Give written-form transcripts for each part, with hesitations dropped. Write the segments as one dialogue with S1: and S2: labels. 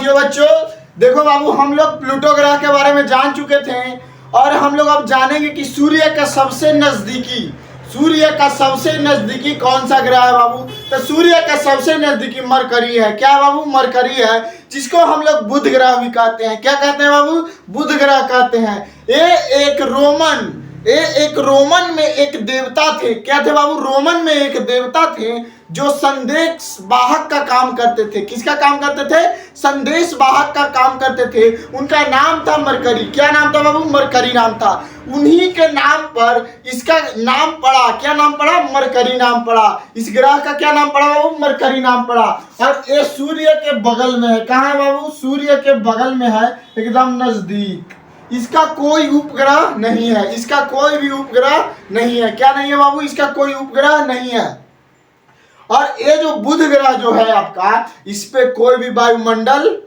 S1: जो बच्चों देखो बाबू, हम लोग प्लूटो ग्रह के बारे में जान चुके थे और हम लोग अब जानेंगे कि सूर्य का सबसे नजदीकी कौन सा ग्रह है बाबू। तो सूर्य का सबसे नजदीकी मरकरी है। क्या बाबू? मरकरी है, जिसको हम लोग बुध ग्रह भी कहते हैं। क्या कहते हैं बाबू? बुध ग्रह कहते हैं। ये एक रोमन में एक देवता थे। क्या थे बाबू? रोमन में एक देवता थे जो संदेश वाहक का काम करते थे। किसका काम करते थे? संदेश वाहक का काम करते थे। उनका नाम था मरकरी। क्या नाम था बाबू? मरकरी नाम था। उन्हीं के नाम पर इसका नाम पड़ा। क्या नाम पड़ा? मरकरी नाम पड़ा। इस ग्रह का क्या नाम पड़ा बाबू? मरकरी नाम पड़ा। और ये सूर्य के बगल में है। कहाँ है बाबू? सूर्य के बगल में है, एकदम नजदीक। इसका कोई उपग्रह नहीं है। इसका कोई भी उपग्रह नहीं है। क्या नहीं है बाबू? इसका कोई उपग्रह नहीं है। और ये जो बुध ग्रह जो है आपका, इस पे कोई भी वायुमंडल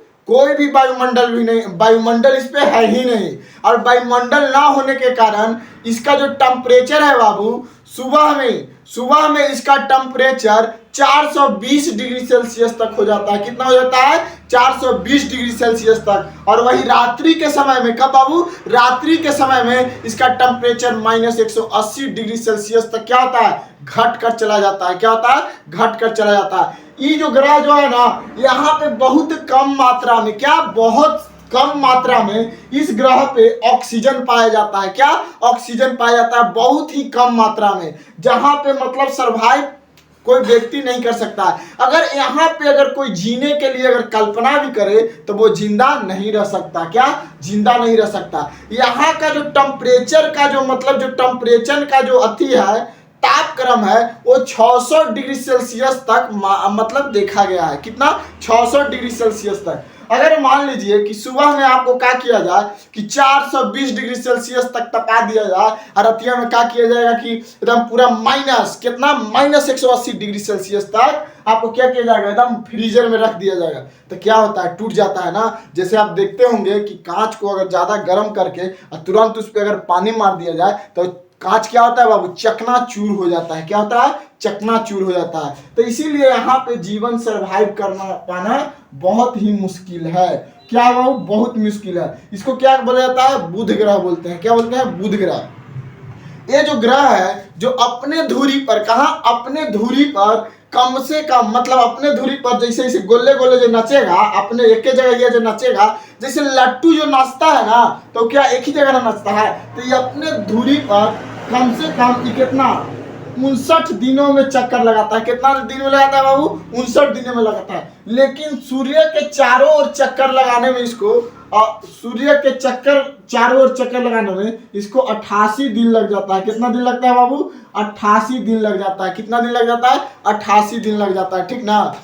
S1: भी नहीं, वायुमंडल इस पे है ही नहीं। और वायुमंडल ना होने के कारण इसका जो टेम्परेचर है बाबू, सुबह में इसका टेम्परेचर 420 डिग्री सेल्सियस तक हो जाता है। कितना हो जाता है? 420 डिग्री सेल्सियस तक। और वही रात्रि के समय में, कब बाबू? रात्रि के समय में इसका टेम्परेचर -180 डिग्री सेल्सियस तक क्या होता है? घट कर चला जाता है। क्या होता है? घट कर चला जाता है। ये जो ग्रह जो है ना, यहाँ पे बहुत कम मात्रा में, क्या बहुत कम मात्रा में इस ग्रह पे ऑक्सीजन पाया जाता है। क्या? ऑक्सीजन पाया जाता है बहुत ही कम मात्रा में, जहां पे मतलब सर्वाइव कोई व्यक्ति नहीं कर सकता है। अगर यहाँ पे अगर कोई जीने के लिए अगर कल्पना भी करे तो वो जिंदा नहीं रह सकता। क्या? जिंदा नहीं रह सकता। यहाँ का जो टेम्परेचर का जो मतलब जो टेम्परेचर का जो अति है, तापक्रम है, वो 600 डिग्री सेल्सियस तक मतलब देखा गया है। कितना? 600 डिग्री सेल्सियस तक। अगर मान लीजिए कि सुबह में आपको क्या किया जाए कि 420 डिग्री सेल्सियस तक तपा दिया जाए, और रतिया में क्या किया जाएगा कि एकदम पूरा कितना -180 डिग्री सेल्सियस तक आपको क्या किया जाएगा? एकदम फ्रीजर में रख दिया जाएगा। तो क्या होता है? टूट जाता है ना। जैसे आप देखते होंगे कि कांच को अगर ज्यादा गर्म करके और तुरंत उस पर अगर पानी मार दिया जाए तो कांच क्या होता है बाबू? चकनाचूर हो जाता है। क्या होता है? चकनाचूर हो जाता है। तो इसीलिए यहाँ पे जीवन सरवाइव करना पाना बहुत ही मुश्किल है। क्या बाबू? बहुत मुश्किल है। इसको क्या बोला जाता है? बुध ग्रह बोलते हैं। क्या बोलते हैं? बुध ग्रह। ये जो ग्रह है, जो अपने धुरी पर, कहा? अपने धुरी पर कम से कम, मतलब अपने धुरी पर जैसे जैसे गोले गोले जो नचेगा, अपने एक ही जगह ये जो नचेगा, जैसे लट्टू जो नाचता है ना, तो क्या एक ही जगह नाचता है? तो ये अपने धुरी पर कम से कम कितना 59 दिनों में चक्कर लगाता है। कितना दिन में लगाता है बाबू? 59 दिनों में लगाता है। लेकिन सूर्य के चारों ओर चक्कर लगाने में इसको, सूर्य के चारों ओर चक्कर लगाने में इसको 88 दिन लग जाता है। कितना दिन लगता है बाबू? 88 दिन लग जाता है। कितना दिन लग जाता है? 88 दिन लग जाता है। ठीक ना।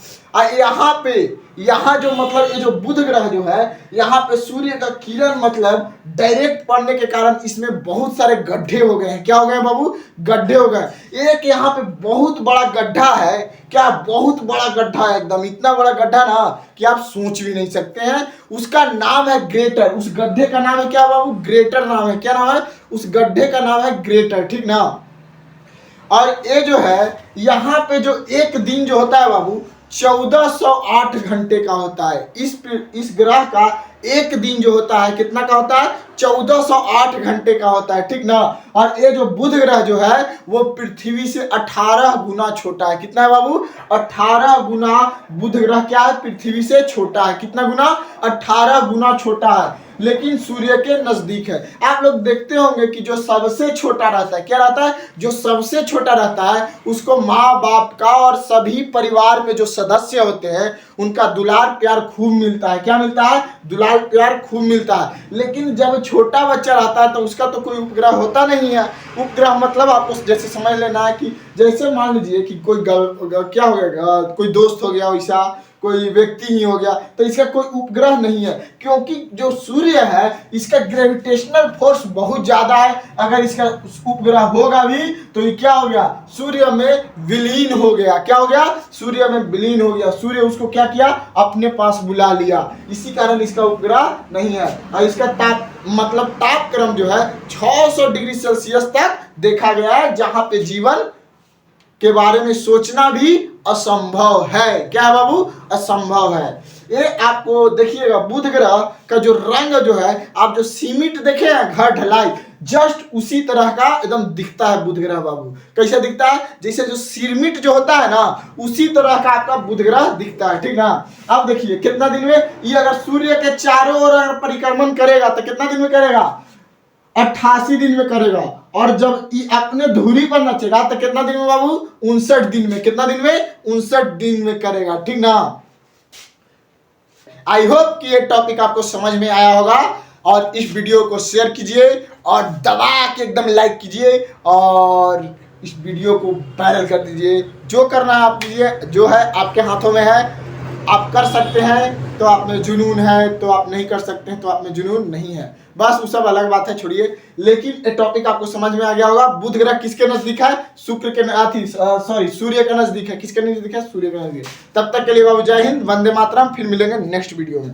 S1: यहाँ जो मतलब ये जो बुध ग्रह जो है, यहाँ पे सूर्य का किरण मतलब डायरेक्ट पड़ने के कारण इसमें बहुत सारे गड्ढे हो गए हैं। क्या हो गए बाबू? गड्ढे हो गए। एक यहाँ पे बहुत बड़ा गड्ढा है। क्या? बहुत बड़ा गड्ढा है, एकदम इतना बड़ा गड्ढा ना कि आप सोच भी नहीं सकते हैं। उसका नाम है ग्रेटर। उस गड्ढे का नाम है क्या बाबू? ग्रेटर नाम है। क्या नाम है? उस गड्ढे का नाम है ग्रेटर। ठीक ना। और ये जो है, यहाँ पे जो एक दिन जो होता है बाबू, 1408 घंटे का होता है। इस ग्रह का एक दिन जो होता है कितना का होता है? 1408 घंटे का होता है। ठीक ना। और ये जो बुध ग्रह जो है वो पृथ्वी से 18 गुना छोटा है। कितना है बाबू? 18 गुना बुध ग्रह क्या है? पृथ्वी से छोटा है। कितना गुना? 18 गुना छोटा है, लेकिन सूर्य के नजदीक है। आप लोग देखते होंगे कि जो सबसे छोटा रहता है, क्या रहता है? जो सबसे छोटा रहता है उसको माँ बाप का और सभी परिवार में जो सदस्य होते हैं उनका दुलार प्यार खूब मिलता है। क्या मिलता है? दुलार प्यार खूब मिलता है। लेकिन जब छोटा बच्चा रहता है तो उसका तो कोई उपग्रह होता नहीं है। उपग्रह मतलब आपको जैसे समझ लेना है कि जैसे मान लीजिए कि कोई क्या हो गया, कोई दोस्त हो गया, वैसा कोई व्यक्ति ही हो गया, तो इसका कोई उपग्रह नहीं है। क्योंकि जो सूर्य है इसका ग्रेविटेशनल फोर्स बहुत ज्यादा है। अगर इसका उपग्रह होगा भी तो ये क्या हो गया? सूर्य में विलीन हो गया। क्या हो गया? सूर्य में विलीन हो गया। सूर्य उसको क्या किया? अपने पास बुला लिया। इसी कारण इसका उपग्रह नहीं है। और इसका तापक्रम जो है 600 डिग्री सेल्सियस तक देखा गया है, जहां पे जीवन के बारे में सोचना भी असंभव है। क्या है बाबू? असंभव है। ये आपको देखिएगा बुध ग्रह का जो रंग जो है, आप जो सीमेंट देखे हैं घर ढलाई, जस्ट उसी तरह का एकदम दिखता है बुध ग्रह बाबू। कैसे दिखता है? जैसे जो सीमेंट जो होता है ना, उसी तरह का आपका बुध ग्रह दिखता है, ठीक ना। अब देखिए कितना दिन में ये अगर सूर्य के चारों ओर परिक्रमण करेगा तो कितना दिन में करेगा? 88 दिन में करेगा। और जब ये अपने धुरी पर नचेगा तो कितना दिन में बाबू? 59 दिन में। कितना दिन में? 59 दिन में करेगा, ठीक ना। आई होप कि ये टॉपिक आपको समझ में आया होगा, और इस वीडियो को शेयर कीजिए और दबा के एकदम लाइक कीजिए और इस वीडियो को वायरल कर दीजिए। जो करना है आप कीजिए, जो है आपके हाथों में है। आप कर सकते हैं तो आप में जुनून है, तो आप नहीं कर सकते हैं तो आप में जुनून नहीं है, बस वो सब अलग बात है, छोड़िए। लेकिन ये टॉपिक आपको समझ में आ गया होगा। बुध ग्रह किसके नजदीक है? शुक्र के सूर्य के नजदीक है। किसके नजदीक है? सूर्य के नजदीक। तब तक के लिए बाबू जय हिंद, वंदे मातरम। फिर मिलेंगे नेक्स्ट वीडियो में।